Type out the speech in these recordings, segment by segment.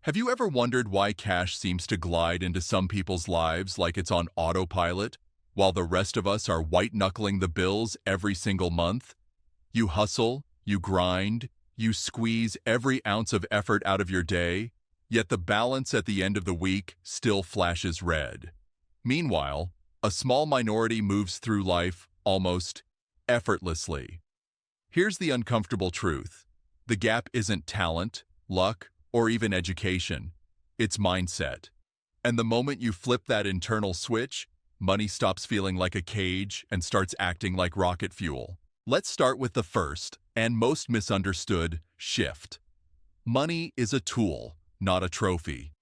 Have you ever wondered why cash seems to glide into some people's lives like it's on autopilot, while the rest of us are white-knuckling the bills every single month? You hustle, you grind, you squeeze every ounce of effort out of your day, yet the balance at the end of the week still flashes red. Meanwhile, a small minority moves through life almost effortlessly. Here's the uncomfortable truth. The gap isn't talent, luck, or even education. It's mindset. And the moment you flip that internal switch, money stops feeling like a cage and starts acting like rocket fuel. Let's start with the first and most misunderstood shift. Money is a tool, not a trophy.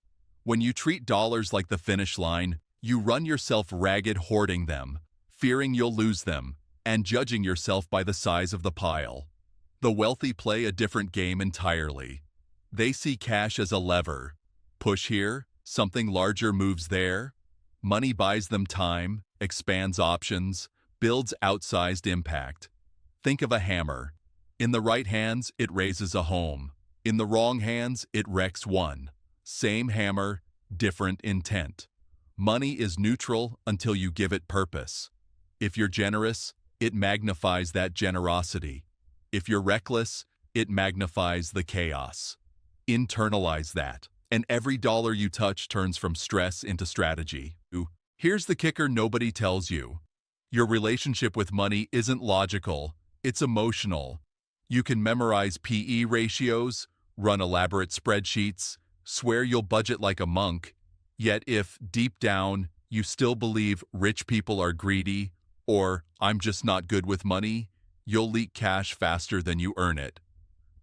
When you treat dollars like the finish line, you run yourself ragged hoarding them, fearing you'll lose them, and judging yourself by the size of the pile. The wealthy play a different game entirely. They see cash as a lever. Push here, something larger moves there. Money buys them time, expands options, builds outsized impact. Think of a hammer. In the right hands, it raises a home. In the wrong hands, it wrecks one. Same hammer, different intent. Money is neutral until you give it purpose. If you're generous, it magnifies that generosity. If you're reckless, it magnifies the chaos. Internalize that, and every dollar you touch turns from stress into strategy. Here's the kicker nobody tells you. Your relationship with money isn't logical, it's emotional. You can memorize PE ratios, run elaborate spreadsheets, swear you'll budget like a monk, yet if, deep down, you still believe rich people are greedy, or I'm just not good with money, you'll leak cash faster than you earn it.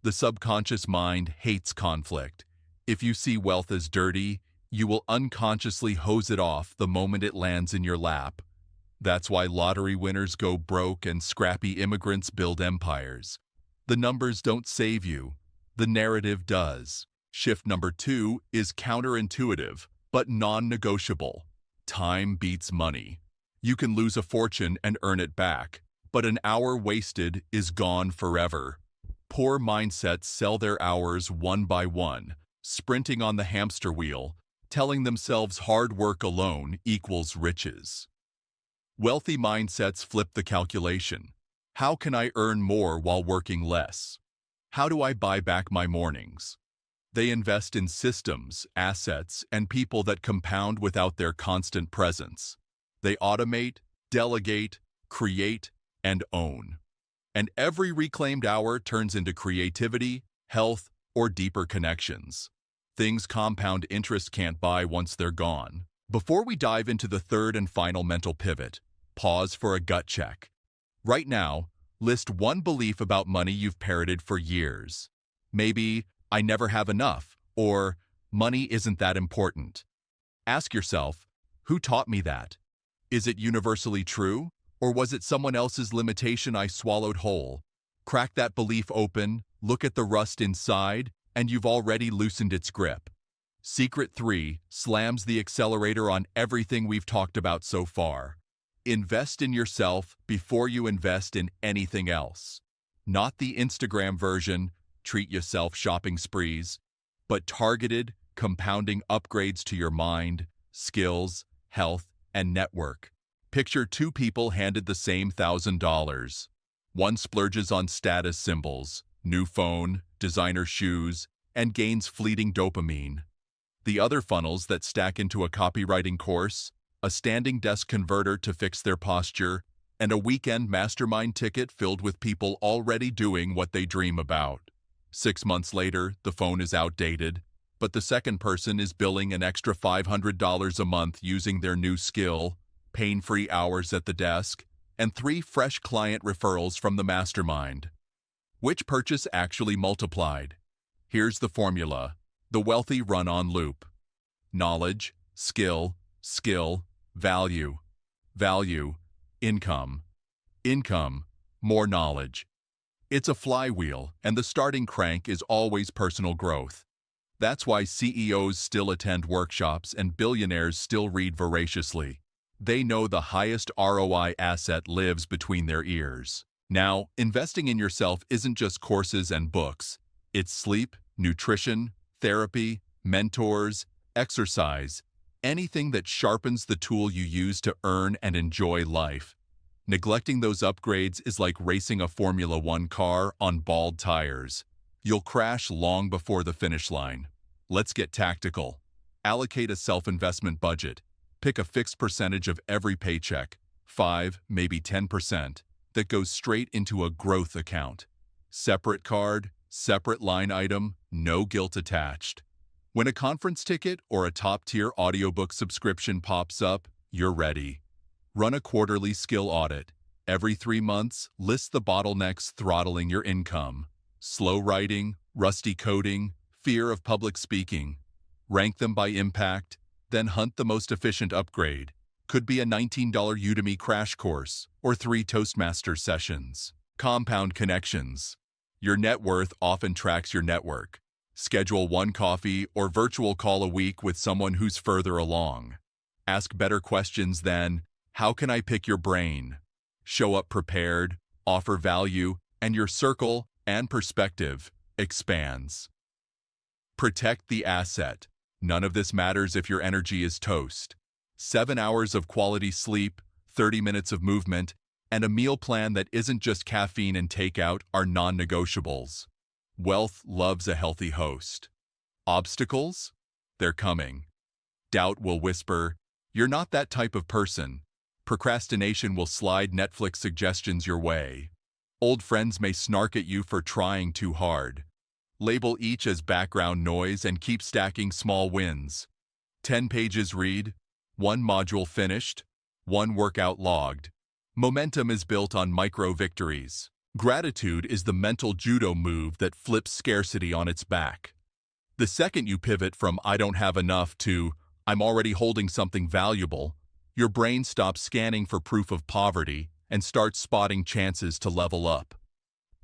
The subconscious mind hates conflict. If you see wealth as dirty, you will unconsciously hose it off the moment it lands in your lap. That's why lottery winners go broke and scrappy immigrants build empires. The numbers don't save you. The narrative does. Shift number 2 is counterintuitive, but non-negotiable. Time beats money. You can lose a fortune and earn it back, but an hour wasted is gone forever. Poor mindsets sell their hours one by one, sprinting on the hamster wheel, telling themselves hard work alone equals riches. Wealthy mindsets flip the calculation. How can I earn more while working less? How do I buy back my mornings? They invest in systems, assets, and people that compound without their constant presence. They automate, delegate, create, and own. And every reclaimed hour turns into creativity, health, or deeper connections. Things compound interest can't buy once they're gone. Before we dive into the third and final mental pivot, pause for a gut check. Right now, list one belief about money you've parroted for years. Maybe, I never have enough, or money isn't that important. Ask yourself, who taught me that? Is it universally true? Or was it someone else's limitation I swallowed whole? Crack that belief open, look at the rust inside, and you've already loosened its grip. Secret 3 slams the accelerator on everything we've talked about so far. Invest in yourself before you invest in anything else. Not the Instagram version, treat yourself shopping sprees, but targeted, compounding upgrades to your mind, skills, health, and network. Picture two people handed the same $1,000. One splurges on status symbols, new phone, designer shoes, and gains fleeting dopamine. The other funnels that stack into a copywriting course, a standing desk converter to fix their posture, and a weekend mastermind ticket filled with people already doing what they dream about. 6 months later, the phone is outdated, but the second person is billing an extra $500 a month using their new skill, pain-free hours at the desk, and 3 fresh client referrals from the mastermind. Which purchase actually multiplied? Here's the formula. The wealthy run on loop. Knowledge, skill, skill, value. Value, income. Income, more knowledge. It's a flywheel, and the starting crank is always personal growth. That's why CEOs still attend workshops and billionaires still read voraciously. They know the highest ROI asset lives between their ears. Now, investing in yourself isn't just courses and books. It's sleep, nutrition, therapy, mentors, exercise, anything that sharpens the tool you use to earn and enjoy life. Neglecting those upgrades is like racing a Formula One car on bald tires. You'll crash long before the finish line. Let's get tactical. Allocate a self-investment budget. Pick a fixed percentage of every paycheck, 5, maybe 10%, that goes straight into a growth account. Separate card, separate line item, no guilt attached. When a conference ticket or a top-tier audiobook subscription pops up, you're ready. Run a quarterly skill audit. Every 3 months, list the bottlenecks throttling your income. Slow writing, rusty coding, fear of public speaking. Rank them by impact, then hunt the most efficient upgrade. Could be a $19 Udemy crash course or 3 Toastmasters sessions. Compound connections. Your net worth often tracks your network. Schedule 1 coffee or virtual call a week with someone who's further along. Ask better questions than, how can I pick your brain? Show up prepared, offer value, and your circle and perspective expands. Protect the asset. None of this matters if your energy is toast. 7 hours of quality sleep, 30 minutes of movement, and a meal plan that isn't just caffeine and takeout are non-negotiables. Wealth loves a healthy host. Obstacles? They're coming. Doubt will whisper, "You're not that type of person." Procrastination will slide Netflix suggestions your way. Old friends may snark at you for trying too hard. Label each as background noise and keep stacking small wins. 10 pages read, 1 module finished, 1 workout logged. Momentum is built on micro-victories. Gratitude is the mental judo move that flips scarcity on its back. The second you pivot from "I don't have enough" to "I'm already holding something valuable," your brain stops scanning for proof of poverty and starts spotting chances to level up.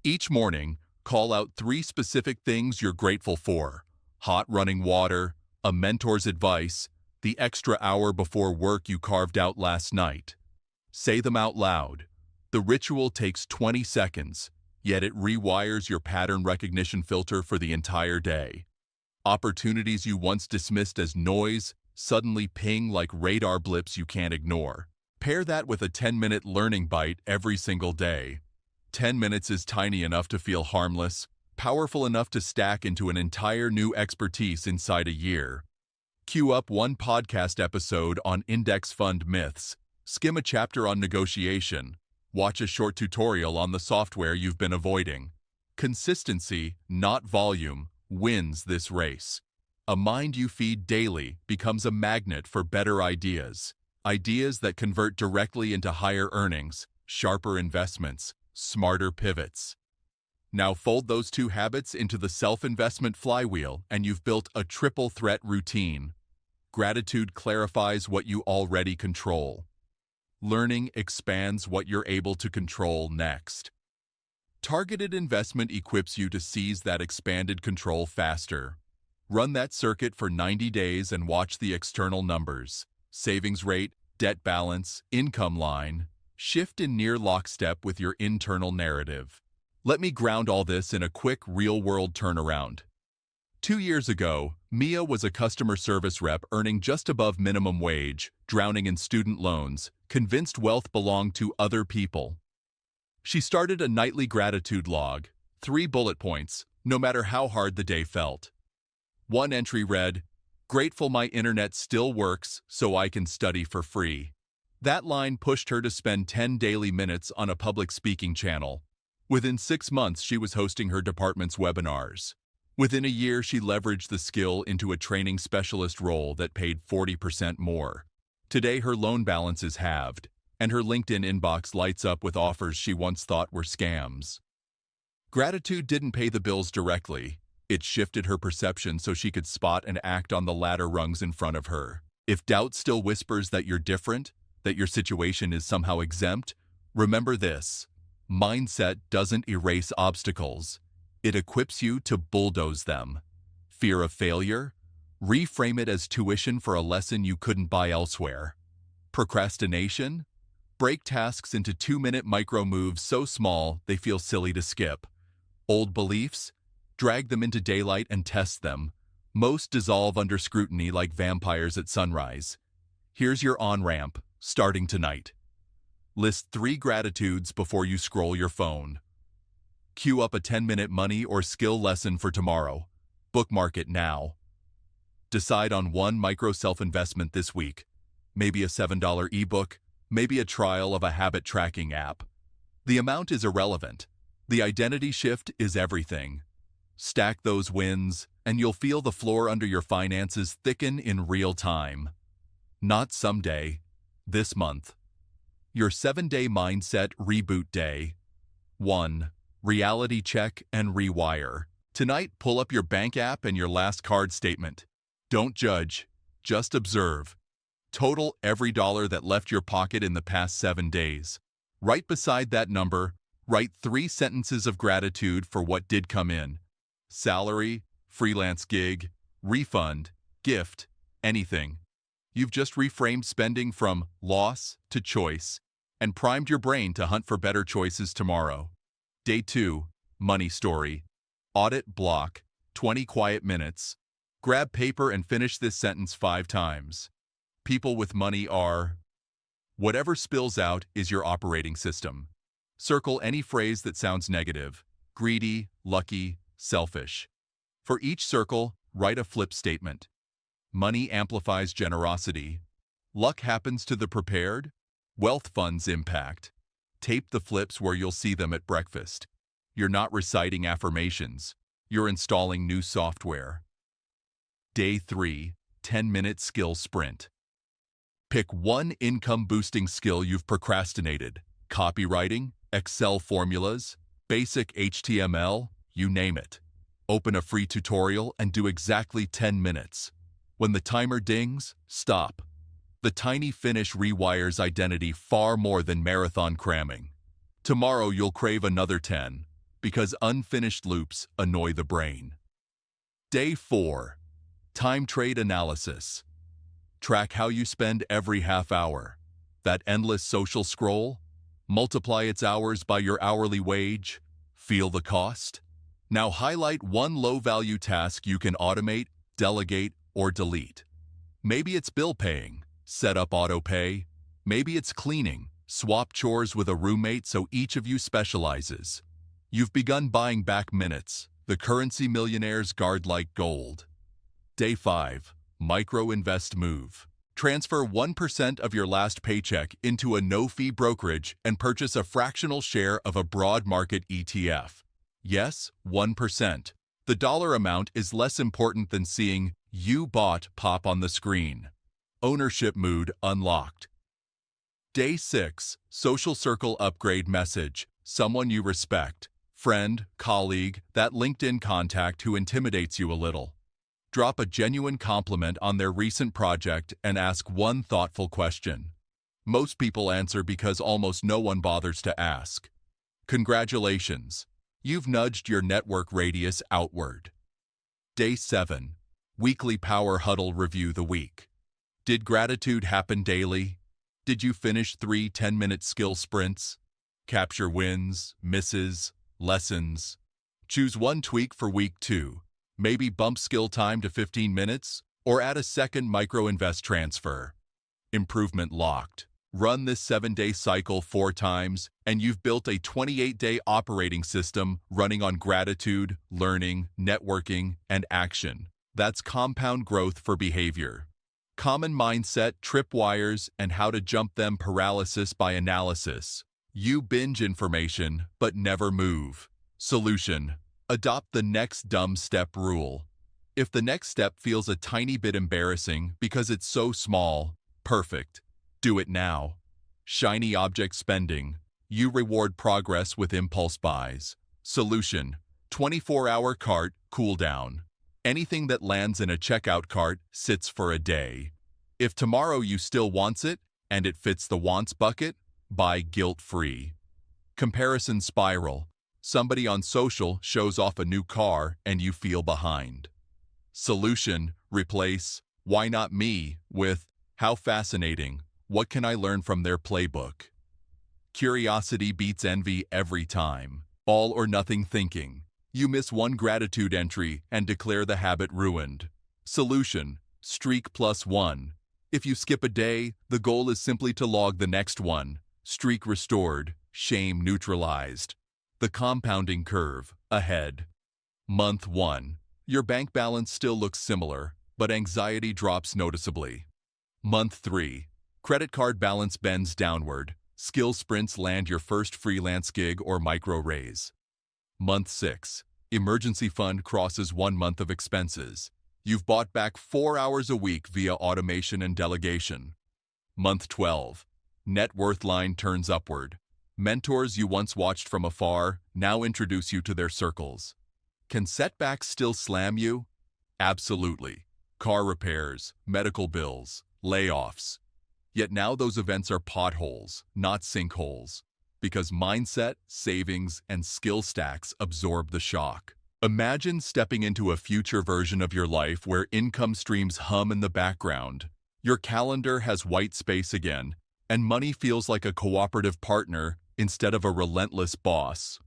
Each morning, call out 3 specific things you're grateful for: hot running water, a mentor's advice, the extra hour before work you carved out last night. Say them out loud. The ritual takes 20 seconds, yet it rewires your pattern recognition filter for the entire day. Opportunities you once dismissed as noise suddenly ping like radar blips you can't ignore. Pair that with a 10-minute learning bite every single day. 10 minutes is tiny enough to feel harmless, powerful enough to stack into an entire new expertise inside a year. Queue up 1 podcast episode on index fund myths, skim a chapter on negotiation, watch a short tutorial on the software you've been avoiding. Consistency, not volume, wins this race. A mind you feed daily becomes a magnet for better ideas. Ideas that convert directly into higher earnings, sharper investments, smarter pivots. Now fold those 2 habits into the self-investment flywheel and you've built a triple threat routine. Gratitude clarifies what you already control. Learning expands what you're able to control next. Targeted investment equips you to seize that expanded control faster. Run that circuit for 90 days and watch the external numbers. Savings rate, debt balance, income line. Shift in near lockstep with your internal narrative. Let me ground all this in a quick real-world turnaround. 2 years ago, Mia was a customer service rep earning just above minimum wage, drowning in student loans, convinced wealth belonged to other people. She started a nightly gratitude log, 3 bullet points, no matter how hard the day felt. One entry read, "Grateful my internet still works so I can study for free." That line pushed her to spend 10 daily minutes on a public speaking channel. Within 6 months, she was hosting her department's webinars. Within a year, she leveraged the skill into a training specialist role that paid 40% more. Today, her loan balance is halved, and her LinkedIn inbox lights up with offers she once thought were scams. Gratitude didn't pay the bills directly. It shifted her perception so she could spot and act on the ladder rungs in front of her. If doubt still whispers that you're different, that your situation is somehow exempt, remember this: mindset doesn't erase obstacles. It equips you to bulldoze them. Fear of failure? Reframe it as tuition for a lesson you couldn't buy elsewhere. Procrastination? Break tasks into 2-minute micro moves so small they feel silly to skip. Old beliefs? Drag them into daylight and test them. Most dissolve under scrutiny like vampires at sunrise. Here's your on-ramp, starting tonight. List 3 gratitudes before you scroll your phone. Queue up a 10-minute money or skill lesson for tomorrow. Bookmark it now. Decide on one micro self-investment this week. Maybe a $7 ebook, maybe a trial of a habit tracking app. The amount is irrelevant. The identity shift is everything. Stack those wins, and you'll feel the floor under your finances thicken in real time. Not someday, this month. Your 7-day mindset reboot day. 1. Reality check and rewire. Tonight, pull up your bank app and your last card statement. Don't judge, just observe. Total every dollar that left your pocket in the past 7 days. Right beside that number, write 3 sentences of gratitude for what did come in. Salary, freelance gig, refund, gift, anything. You've just reframed spending from loss to choice and primed your brain to hunt for better choices tomorrow. Day 2, money story. Audit block, 20 quiet minutes. Grab paper and finish this sentence 5 times. People with money are... Whatever spills out is your operating system. Circle any phrase that sounds negative: greedy, lucky, selfish. For each circle, write a flip statement. Money amplifies generosity. Luck happens to the prepared. Wealth funds impact. Tape the flips where you'll see them at breakfast. You're not reciting affirmations. You're installing new software. Day 3, 10-minute skill sprint. Pick one income-boosting skill you've procrastinated. Copywriting, Excel formulas, basic HTML, you name it. Open a free tutorial and do exactly 10 minutes. When the timer dings, stop. The tiny finish rewires identity far more than marathon cramming. Tomorrow you'll crave another 10, because unfinished loops annoy the brain. Day 4. Time trade analysis. Track how you spend every half hour. That endless social scroll? Multiply its hours by your hourly wage. Feel the cost? Now highlight one low-value task you can automate, delegate, or delete. Maybe it's bill paying. Set up auto-pay. Maybe it's cleaning. Swap chores with a roommate so each of you specializes. You've begun buying back minutes. The currency millionaires guard like gold. Day 5. Micro-invest move. Transfer 1% of your last paycheck into a no-fee brokerage and purchase a fractional share of a broad market ETF. Yes, 1%. The dollar amount is less important than seeing "you bought" pop on the screen. Ownership mood unlocked. Day 6. Social circle upgrade message. Someone you respect. Friend, colleague, that LinkedIn contact who intimidates you a little. Drop a genuine compliment on their recent project and ask one thoughtful question. Most people answer because almost no one bothers to ask. Congratulations. You've nudged your network radius outward. Day 7. Weekly Power Huddle Review the week. Did gratitude happen daily? Did you finish 3 10-minute skill sprints? Capture wins, misses, lessons. Choose one tweak for week 2. Maybe bump skill time to 15 minutes, or add a second micro-invest transfer. Improvement locked. Run this 7-day cycle 4 times, and you've built a 28-day operating system running on gratitude, learning, networking, and action. That's compound growth for behavior. Common mindset, tripwires, and how to jump them: paralysis by analysis. You binge information, but never move. Solution: adopt the next dumb step rule. If the next step feels a tiny bit embarrassing because it's so small, perfect. Do it now. Shiny object spending. You reward progress with impulse buys. Solution: 24-hour cart cooldown. Anything that lands in a checkout cart sits for a day. If tomorrow you still wants it, and it fits the wants bucket, buy guilt-free. Comparison spiral. Somebody on social shows off a new car and you feel behind. Solution: replace "why not me" with "how fascinating, what can I learn from their playbook?" Curiosity beats envy every time. All or nothing thinking. You miss one gratitude entry and declare the habit ruined. Solution: streak +1. If you skip a day, the goal is simply to log the next one. Streak restored, shame neutralized. The compounding curve, ahead. Month 1. Your bank balance still looks similar, but anxiety drops noticeably. Month 3. Credit card balance bends downward. Skill sprints land your first freelance gig or micro raise. Month 6. Emergency fund crosses 1 month of expenses. You've bought back 4 hours a week via automation and delegation. Month 12. Net worth line turns upward. Mentors you once watched from afar now introduce you to their circles. Can setbacks still slam you? Absolutely. Car repairs, medical bills, layoffs. Yet now those events are potholes, not sinkholes, because mindset, savings, and skill stacks absorb the shock. Imagine stepping into a future version of your life where income streams hum in the background. Your calendar has white space again, and money feels like a cooperative partner instead of a relentless boss.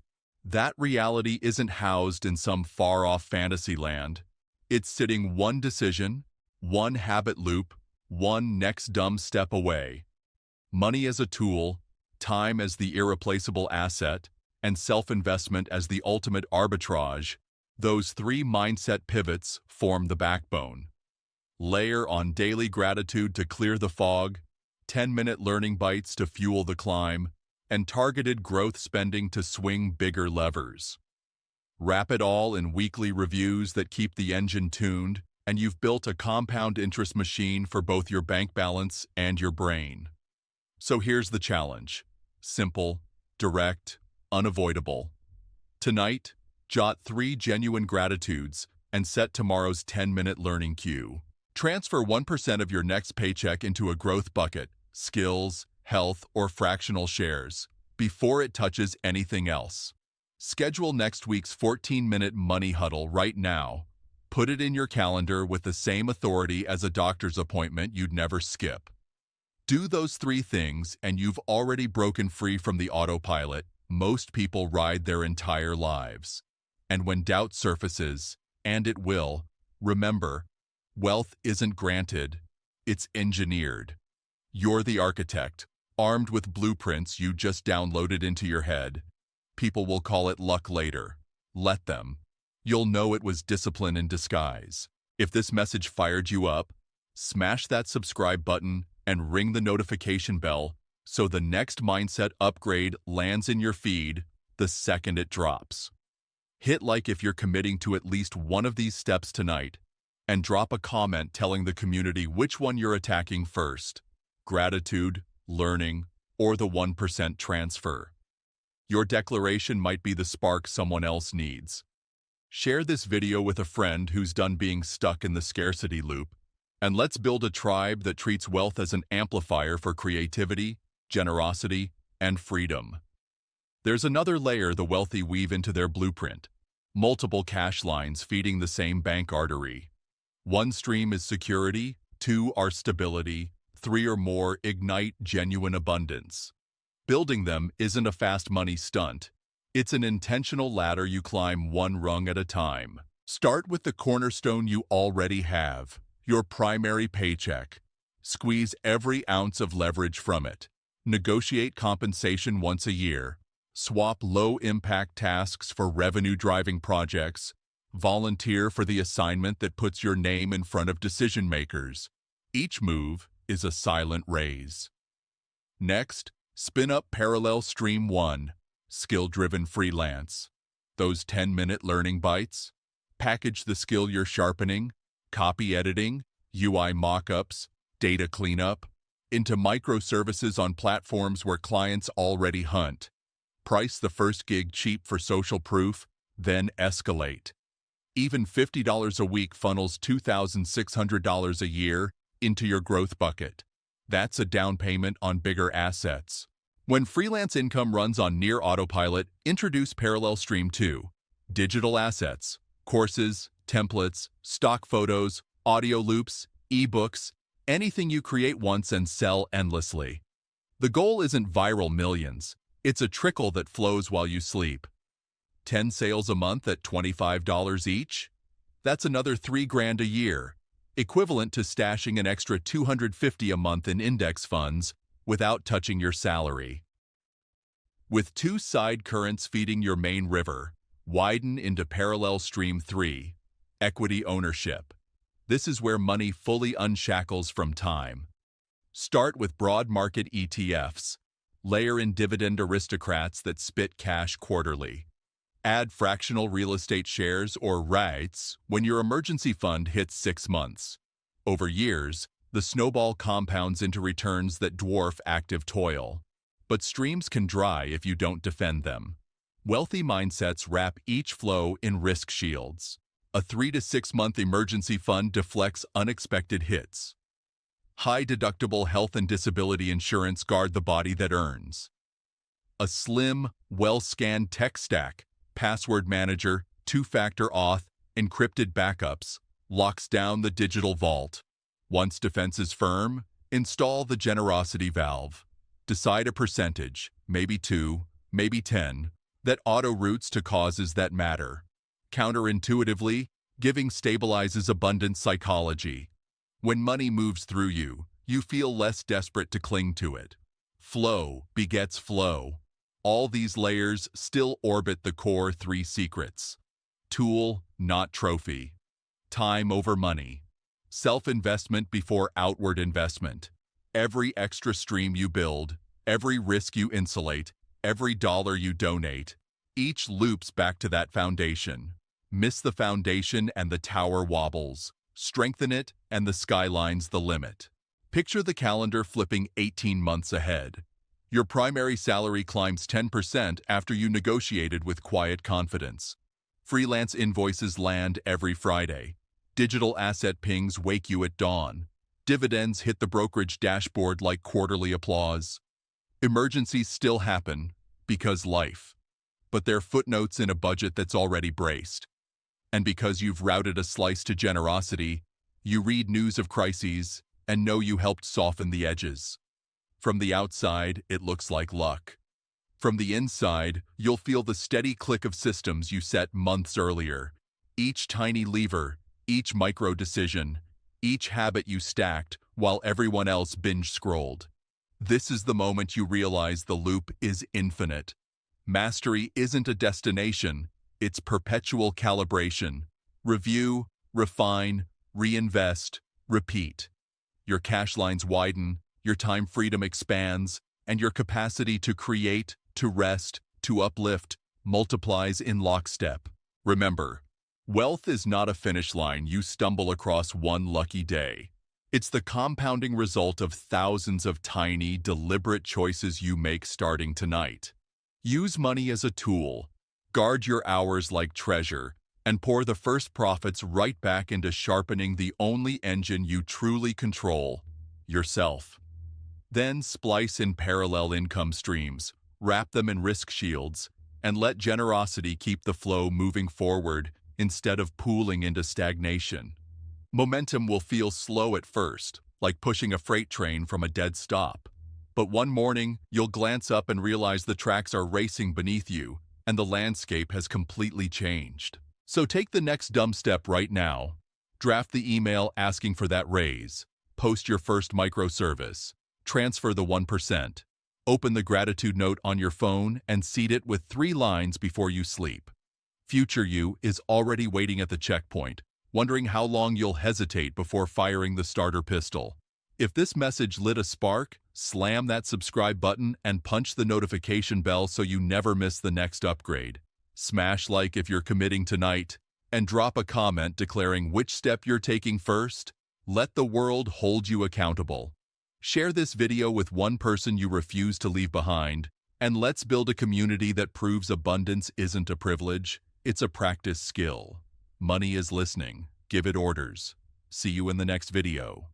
That reality isn't housed in some far-off fantasy land. It's sitting one decision, one habit loop, one next dumb step away. Money as a tool, time as the irreplaceable asset, and self-investment as the ultimate arbitrage, those 3 mindset pivots form the backbone. Layer on daily gratitude to clear the fog, 10-minute learning bites to fuel the climb, and targeted growth spending to swing bigger levers. Wrap it all in weekly reviews that keep the engine tuned, and you've built a compound interest machine for both your bank balance and your brain. So here's the challenge. Simple, direct, unavoidable. Tonight, jot 3 genuine gratitudes and set tomorrow's 10-minute learning queue. Transfer 1% of your next paycheck into a growth bucket, skills, health, or fractional shares, before it touches anything else. Schedule next week's 14-minute money huddle right now. Put it in your calendar with the same authority as a doctor's appointment you'd never skip. Do those 3 things and you've already broken free from the autopilot most people ride their entire lives. And when doubt surfaces, and it will, remember, wealth isn't granted, it's engineered. You're the architect, armed with blueprints you just downloaded into your head. People will call it luck later. Let them. You'll know it was discipline in disguise. If this message fired you up, smash that subscribe button and ring the notification bell so the next mindset upgrade lands in your feed the second it drops. Hit like if you're committing to at least one of these steps tonight, and drop a comment telling the community which one you're attacking first: gratitude, learning, or the 1% transfer. Your declaration might be the spark someone else needs. Share this video with a friend who's done being stuck in the scarcity loop, and let's build a tribe that treats wealth as an amplifier for creativity, generosity, and freedom. There's another layer the wealthy weave into their blueprint: multiple cash lines feeding the same bank artery. 1 stream is security, 2 are stability, 3 or more ignite genuine abundance. Building them isn't a fast money stunt. It's an intentional ladder you climb 1 rung at a time. Start with the cornerstone you already have, your primary paycheck. Squeeze every ounce of leverage from it. Negotiate compensation once a year. Swap low-impact tasks for revenue-driving projects. Volunteer for the assignment that puts your name in front of decision-makers. Each move is a silent raise. Next, spin up parallel stream 1, skill-driven freelance. Those 10-minute learning bites. Package the skill you're sharpening, copy editing, UI mockups, data cleanup, into microservices on platforms where clients already hunt. Price the first gig cheap for social proof, then escalate. Even $50 a week funnels $2,600 a year into your growth bucket. That's a down payment on bigger assets. When freelance income runs on near autopilot, introduce Parallel Stream 2. Digital assets, courses, templates, stock photos, audio loops, ebooks, anything you create once and sell endlessly. The goal isn't viral millions. It's a trickle that flows while you sleep. 10 sales a month at $25 each? That's another $3 grand a year. equivalent to stashing an extra $250 a month in index funds without touching your salary. With two side currents feeding your main river, widen into parallel stream 3, equity ownership. This is where money fully unshackles from time. Start with broad market ETFs. Layer in dividend aristocrats that spit cash quarterly. Add fractional real estate shares or REITs when your emergency fund hits 6 months. Over years, the snowball compounds into returns that dwarf active toil. But streams can dry if you don't defend them. Wealthy mindsets wrap each flow in risk shields. A 3 to 6 month emergency fund deflects unexpected hits. High deductible health and disability insurance guard the body that earns. A slim, well-scanned tech stack, password manager, two-factor auth, encrypted backups, locks down the digital vault. Once defense is firm, install the generosity valve. Decide a percentage, maybe 2, maybe 10, that auto-routes to causes that matter. Counterintuitively, giving stabilizes abundance psychology. When money moves through you, you feel less desperate to cling to it. Flow begets flow. All these layers still orbit the core 3 secrets. Tool, not trophy. Time over money. Self-investment before outward investment. Every extra stream you build, every risk you insulate, every dollar you donate, each loops back to that foundation. Miss the foundation and the tower wobbles. Strengthen it and the skyline's the limit. Picture the calendar flipping 18 months ahead. Your primary salary climbs 10% after you negotiated with quiet confidence. Freelance invoices land every Friday. Digital asset pings wake you at dawn. Dividends hit the brokerage dashboard like quarterly applause. Emergencies still happen because life. But they're footnotes in a budget that's already braced. And because you've routed a slice to generosity, you read news of crises and know you helped soften the edges. From the outside, it looks like luck. From the inside, you'll feel the steady click of systems you set months earlier. Each tiny lever, each micro decision, each habit you stacked while everyone else binge-scrolled. This is the moment you realize the loop is infinite. Mastery isn't a destination, it's perpetual calibration. Review, refine, reinvest, repeat. Your cash lines widen, your time freedom expands, and your capacity to create, to rest, to uplift, multiplies in lockstep. Remember, wealth is not a finish line you stumble across one lucky day. It's the compounding result of thousands of tiny, deliberate choices you make starting tonight. Use money as a tool. Guard your hours like treasure, and pour the first profits right back into sharpening the only engine you truly control, yourself. Then splice in parallel income streams, wrap them in risk shields, and let generosity keep the flow moving forward instead of pooling into stagnation. Momentum will feel slow at first, like pushing a freight train from a dead stop. But one morning, you'll glance up and realize the tracks are racing beneath you, and the landscape has completely changed. So take the next dumb step right now. Draft the email asking for that raise. Post your first microservice. Transfer the 1%. Open the gratitude note on your phone and seed it with 3 lines before you sleep. Future you is already waiting at the checkpoint, wondering how long you'll hesitate before firing the starter pistol. If this message lit a spark, slam that subscribe button and punch the notification bell so you never miss the next upgrade. Smash like if you're committing tonight, and drop a comment declaring which step you're taking first. Let the world hold you accountable. Share this video with one person you refuse to leave behind, and let's build a community that proves abundance isn't a privilege, it's a practice skill. Money is listening. Give it orders. See you in the next video.